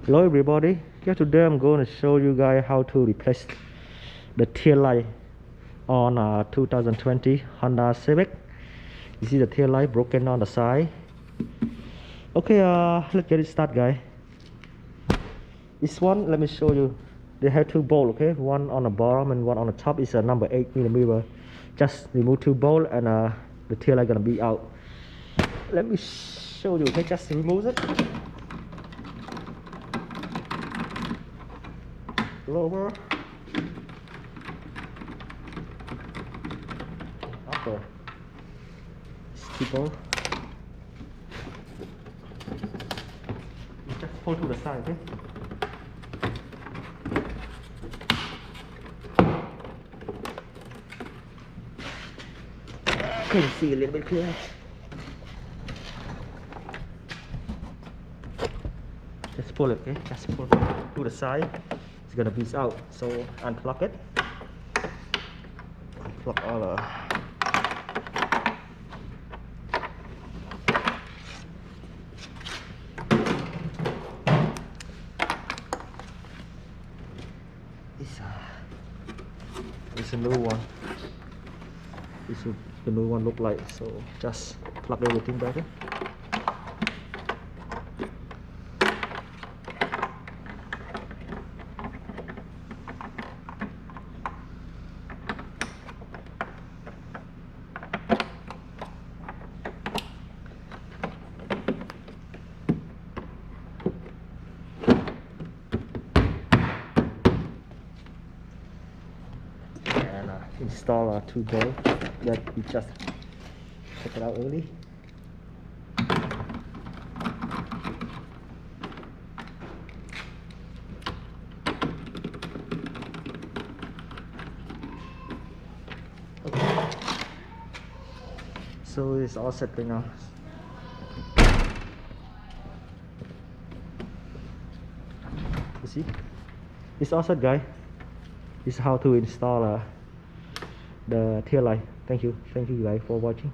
Hello everybody, here today I'm going to show you guys how to replace the tail light on a 2020 Honda Civic. You see the tail light broken on the side. Okay, let's get it started, guys. This one, let me show you. They have two bolts, okay? One on the bottom and one on the top. Is a number 8mm. Just remove two bolts and the tail light gonna be out. Let me show you, okay? Just remove it. Lower. Upper. Steeple. Just pull to the side, okay? Can you see a little bit clear? Just pull it, okay? Just pull to the side. It's gonna be out. So unplug it. Unplug all the it's a new one. This is the new one look like. So just plug everything back in. Install a two bolt that we just took it out early. Okay. So it's all set right now. You see? It's all set, guys. This is how to install the tail light. Thank you guys for watching.